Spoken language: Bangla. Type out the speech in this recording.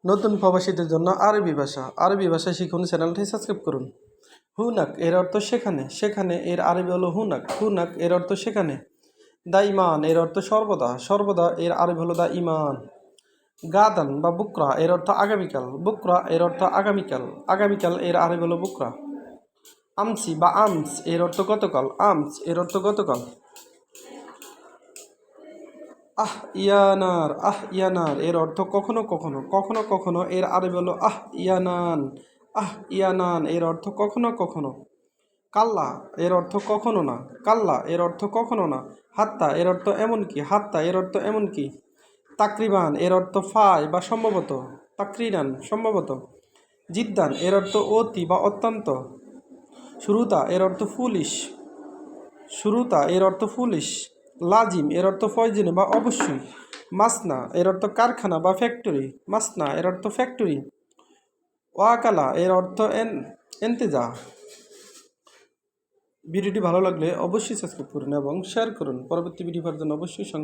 নতুন প্রবাসীদের জন্য আরবি ভাষা শিখুন, চ্যানেলটি সাবস্ক্রাইব করুন। হুনাক এর অর্থ সেখানে, সেখানে এর আরবি হলো হুনাক, হুনাক এর অর্থ সেখানে। দা ইমান এর অর্থ সর্বদা, সর্বদা এর আরবি হলো দা ইমান। গাদান বা বুকরা এর অর্থ আগামীকাল, বুকরা এর অর্থ আগামীকাল, আগামীকাল এর আরবি হলো বুকরা। আমসি বা আমস এর অর্থ গতকাল, আমস এর অর্থ গতকাল। ইয়ানার এর অর্থ কখনো কখনো, কখনো কখনো এর আরবি হলো ইয়ানান, ইয়ানান এর অর্থ কখনো কখনো। কাল্লা এর অর্থ কখনো না, কাল্লা এর অর্থ কখনো না। হাত্তা এর অর্থ এমনকি, হাত্তা এর অর্থ এমনকি। তাকরিবান এর অর্থ ফাই বা সম্ভবত, তাকরিনান সম্ভবত। জিদ্দান এর অর্থ অতি বা অত্যন্ত। শুরুতা এর অর্থ ফুলিশ, শুরুতা এর অর্থ ফুলিশ। লাজিম এর অর্থ প্রয়োজনীয় বা অবশ্যই। মাসনা এর অর্থ কারখানা বা ফ্যাক্টরি, মাসনা এর অর্থ ফ্যাক্টরি। ওয়াকালা এর অর্থ এন্তেজা। ভিডিওটি ভালো লাগলে অবশ্যই সাবস্ক্রাইব করুন এবং শেয়ার করুন। পরবর্তী ভিডিও পাওয়ার জন্য অবশ্যই সঙ্গে